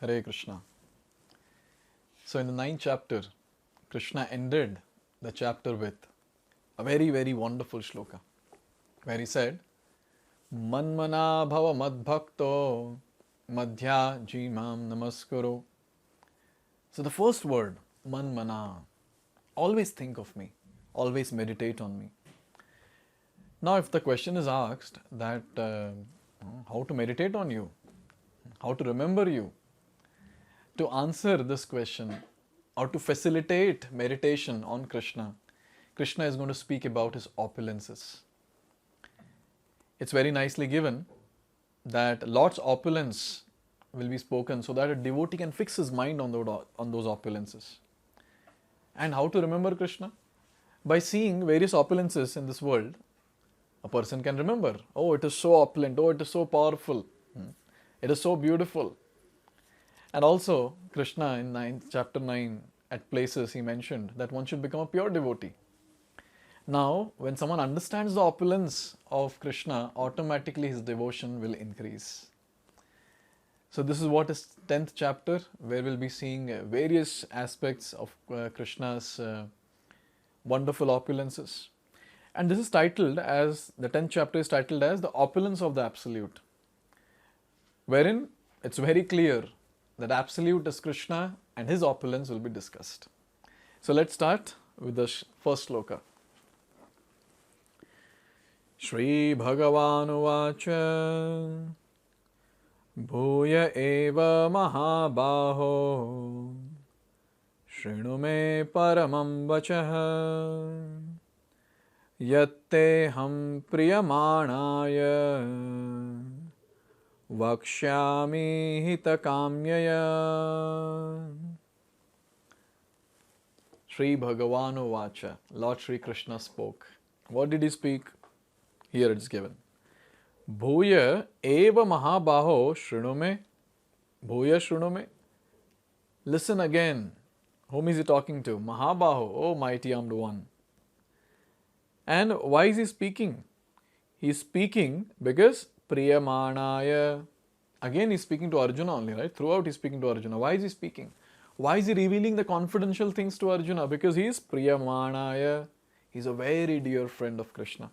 Hare Krishna. So, in the ninth chapter, Krishna ended the chapter with a very, very wonderful shloka where he said, Manmana bhava madbhakto madhya jimam namaskuro. So, the first word, manmana, always think of me, always meditate on me. Now, if the question is asked that how to meditate on you, how to remember you, to answer this question or to facilitate meditation on Krishna, Krishna is going to speak about his opulences. It's very nicely given that Lord's opulence will be spoken so that a devotee can fix his mind on those opulences. And how to remember Krishna? By seeing various opulences in this world, a person can remember, oh, it is so opulent, oh, it is so powerful, it is so beautiful. And also, Krishna in chapter 9, at places he mentioned that one should become a pure devotee. Now, when someone understands the opulence of Krishna, automatically his devotion will increase. So this is what is 10th chapter, where we'll be seeing various aspects of Krishna's wonderful opulences. And this is titled as, the 10th chapter is titled as the opulence of the Absolute, wherein it's very clear that Absolute is Krishna and his opulence will be discussed. So let's start with the first sloka. Shri Bhagavan Uvacha Bhuya eva mahabaho Shrinu me paramam vachah Yatte ham priyamanaya Vakshyami hitakamyaya. Shri Bhagavan Uvacha, Lord Shri Krishna spoke. What did he speak? Here it is given. Bhuya eva mahabaho shrinume. Bhuya shrinume. Listen again. Whom is he talking to? Mahabaho, oh mighty armed one. And why is he speaking? He is speaking because Priyamanaya. Again, he's speaking to Arjuna only, right? Throughout, he's speaking to Arjuna. Why is he speaking? Why is he revealing the confidential things to Arjuna? Because he is Priyamanaya. He's a very dear friend of Krishna.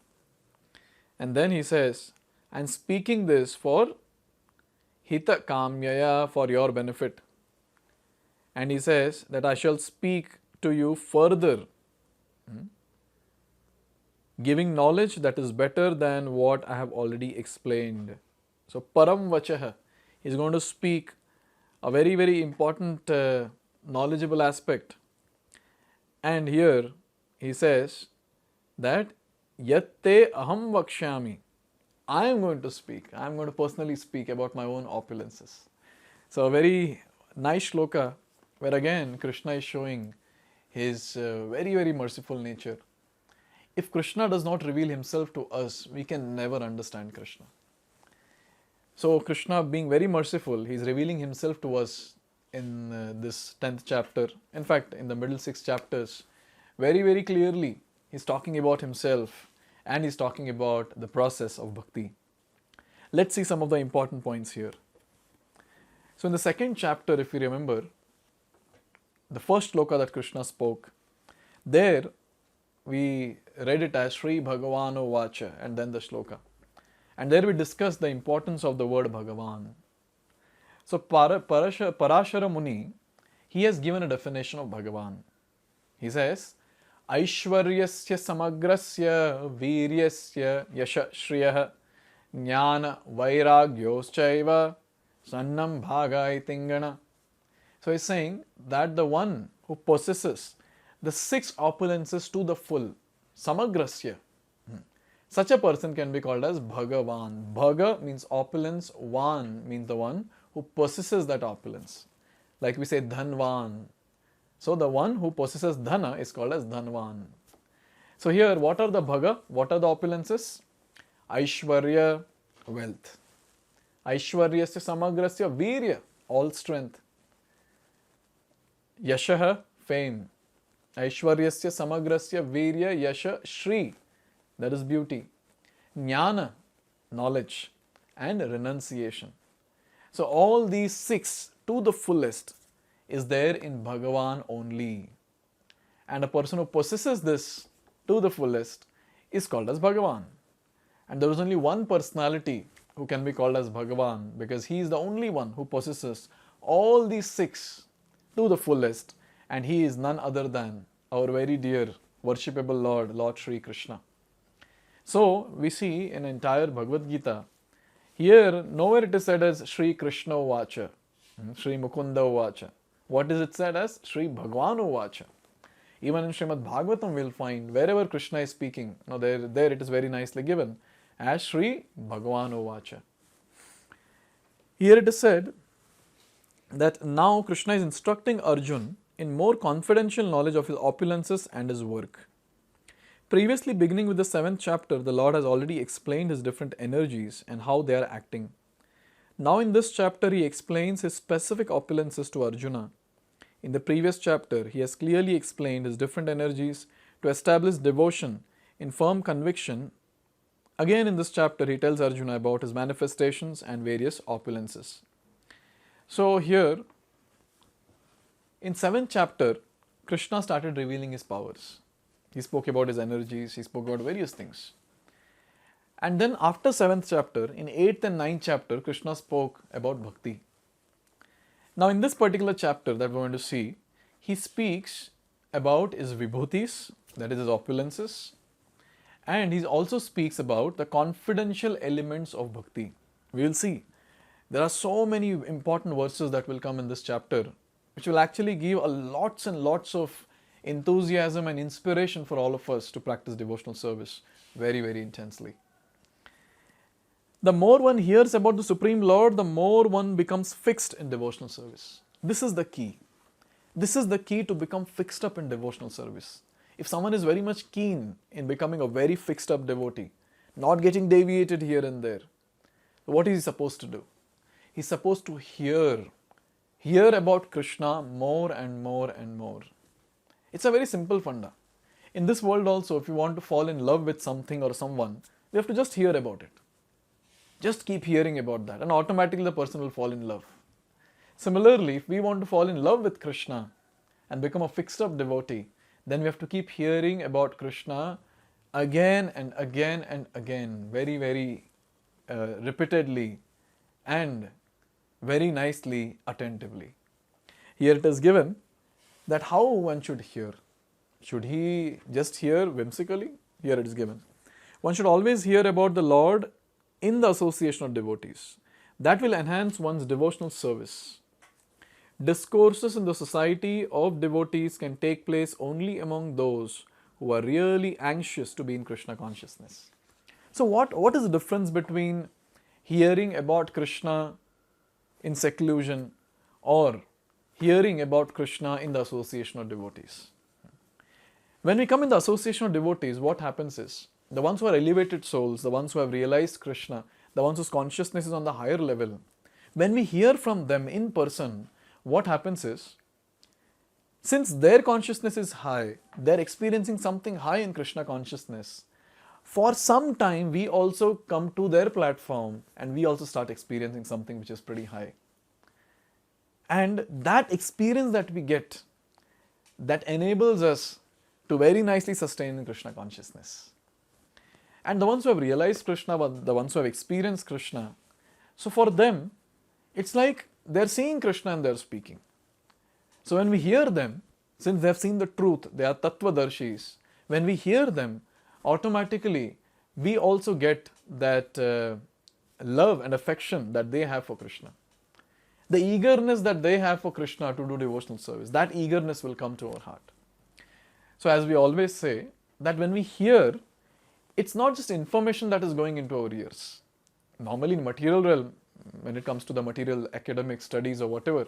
And then he says, and speaking this for Hita Kamyaya, for your benefit. And he says that I shall speak to you further, giving knowledge that is better than what I have already explained. So, Param Vachaha is going to speak a very, very important knowledgeable aspect. And here he says that Yatte aham vakshyami. I am going to speak. I am going to personally speak about my own opulences. So, a very nice shloka where again Krishna is showing his very, very merciful nature. If Krishna does not reveal himself to us, we can never understand Krishna. So Krishna, being very merciful, he is revealing himself to us in this 10th chapter. In fact, in the middle 6 chapters, very, very clearly, he is talking about himself and he is talking about the process of bhakti. Let's see some of the important points here. So in the 2nd chapter, if you remember, the first shloka that Krishna spoke, there we read it as Shri Bhagavano Vacha and then the shloka. And there we discussed the importance of the word Bhagavan. So Parashara Muni, he has given a definition of Bhagavan. He says, Aishwaryasya samagrasya viryasya yasha shriyah jnana vairagyoschaiva sannam bhagai tingana. So he's saying that the one who possesses the 6 opulences to the full, samagrasya, such a person can be called as Bhagavan. Bhaga means opulence, Van means the one who possesses that opulence. Like we say Dhanvan. So the one who possesses Dhana is called as Dhanvan. So here, what are the Bhaga? What are the opulences? Aishwarya, wealth. Aishwaryasya samagrasya virya, all strength. Yashaha, fame. Aishwaryasya samagrasya virya yasha shri, that is beauty. Jnana, knowledge. And renunciation. So all these 6 to the fullest is there in Bhagavan only. And a person who possesses this to the fullest is called as Bhagavan. And there is only one personality who can be called as Bhagavan, because he is the only one who possesses all these six to the fullest, and he is none other than our very dear worshipable Lord, Lord Sri Krishna. So we see in entire Bhagavad Gita, here nowhere it is said as Sri Krishna Vacha, Sri Mukunda Vacha. What is it said as? Sri Bhagavan Vacha. Even in Srimad Bhagavatam we'll find wherever Krishna is speaking, there it is very nicely given as Sri Bhagavan Vacha. Here it is said that now Krishna is instructing Arjuna in more confidential knowledge of his opulences and his work. Previously, beginning with the 7th chapter, the Lord has already explained his different energies and how they are acting. Now in this chapter, he explains his specific opulences to Arjuna. In the previous chapter, he has clearly explained his different energies to establish devotion in firm conviction. Again in this chapter, he tells Arjuna about his manifestations and various opulences. So here, in 7th chapter, Krishna started revealing his powers. He spoke about his energies, he spoke about various things. And then after 7th chapter, in 8th and 9th chapter, Krishna spoke about bhakti. Now in this particular chapter that we're going to see, he speaks about his vibhutis, that is his opulences, and he also speaks about the confidential elements of bhakti. We will see. There are so many important verses that will come in this chapter, which will actually give lots and lots of enthusiasm and inspiration for all of us to practice devotional service very, very intensely. The more one hears about the Supreme Lord, the more one becomes fixed in devotional service. This is the key. This is the key to become fixed up in devotional service. If someone is very much keen in becoming a very fixed up devotee, not getting deviated here and there, what is he supposed to do? He's supposed to hear about Krishna more and more and more. It's a very simple funda. In this world also, if you want to fall in love with something or someone, we have to just hear about it. Just keep hearing about that and automatically the person will fall in love. Similarly, if we want to fall in love with Krishna and become a fixed up devotee, then we have to keep hearing about Krishna again and again and again, very, very repeatedly and very nicely, attentively. Here it is given that how one should hear. Should he just hear whimsically? Here it is given. One should always hear about the Lord in the association of devotees. That will enhance one's devotional service. Discourses in the society of devotees can take place only among those who are really anxious to be in Krishna consciousness. So what is the difference between hearing about Krishna in seclusion or hearing about Krishna in the association of devotees? When we come in the association of devotees, what happens is, the ones who are elevated souls, the ones who have realized Krishna, the ones whose consciousness is on the higher level, when we hear from them in person, what happens is, since their consciousness is high, they're experiencing something high in Krishna consciousness, for some time we also come to their platform and we also start experiencing something which is pretty high. And that experience that we get, that enables us to very nicely sustain in Krishna consciousness. And the ones who have realized Krishna, the ones who have experienced Krishna, so for them, it's like they're seeing Krishna and they're speaking. So when we hear them, since they have seen the truth, they are Tattvadarshis, when we hear them, automatically we also get that love and affection that they have for Krishna. The eagerness that they have for Krishna to do devotional service, that eagerness will come to our heart. So as we always say, that when we hear, it's not just information that is going into our ears. Normally in material realm, when it comes to the material academic studies or whatever,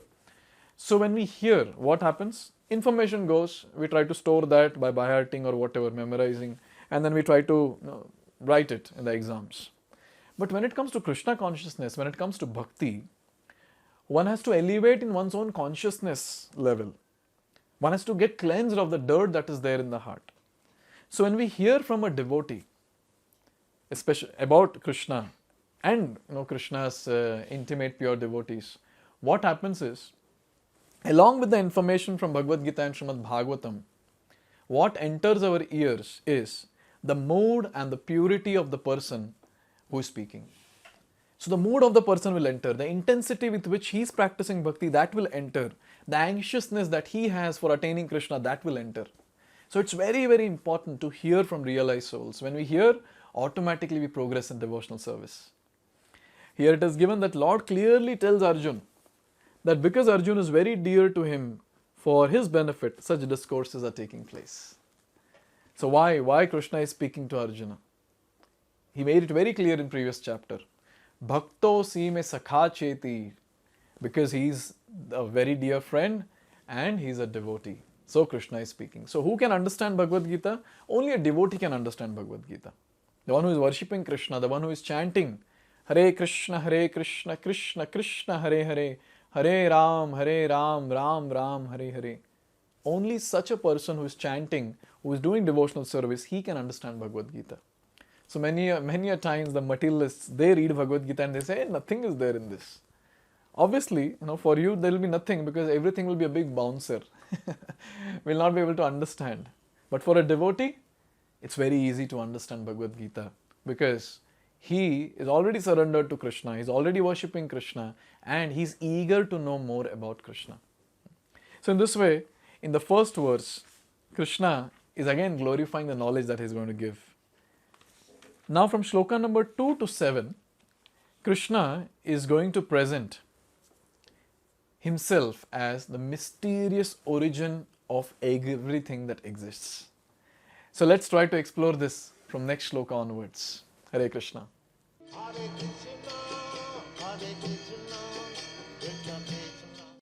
so when we hear, what happens? Information goes, we try to store that by by-hearting or whatever, memorizing, and then we try to write it in the exams. But when it comes to Krishna consciousness, when it comes to bhakti, one has to elevate in one's own consciousness level. One has to get cleansed of the dirt that is there in the heart. So when we hear from a devotee, especially about Krishna and Krishna's intimate pure devotees, what happens is, along with the information from Bhagavad Gita and Srimad Bhagavatam, what enters our ears is the mood and the purity of the person who is speaking. So the mood of the person will enter, the intensity with which he is practicing bhakti, that will enter, the anxiousness that he has for attaining Krishna, that will enter. So it's very, very important to hear from realized souls. When we hear, automatically we progress in devotional service. Here it is given that Lord clearly tells Arjun that because Arjun is very dear to him, for his benefit, such discourses are taking place. So why Krishna is speaking to Arjuna? He made it very clear in previous chapter. Bhakto si me sakha cheti, because he's a very dear friend and he's a devotee. So Krishna is speaking. So who can understand Bhagavad Gita? Only a devotee can understand Bhagavad Gita. The one who is worshipping Krishna, the one who is chanting Hare Krishna, Krishna Krishna, Hare Hare, Hare Ram, Ram Ram, Hare Hare. Only such a person who is chanting, who is doing devotional service, he can understand Bhagavad Gita. So many a times the materialists, they read Bhagavad Gita and they say, nothing is there in this. Obviously, for you there will be nothing because everything will be a big bouncer. Will not be able to understand. But for a devotee, it's very easy to understand Bhagavad Gita because he is already surrendered to Krishna, he's already worshipping Krishna, and he's eager to know more about Krishna. So in this way, in the first verse, Krishna is again glorifying the knowledge that he's going to give. Now from shloka number 2 to 7, Krishna is going to present himself as the mysterious origin of everything that exists. So let's try to explore this from next shloka onwards. Hare Krishna. Hare Krishna, Hare Krishna.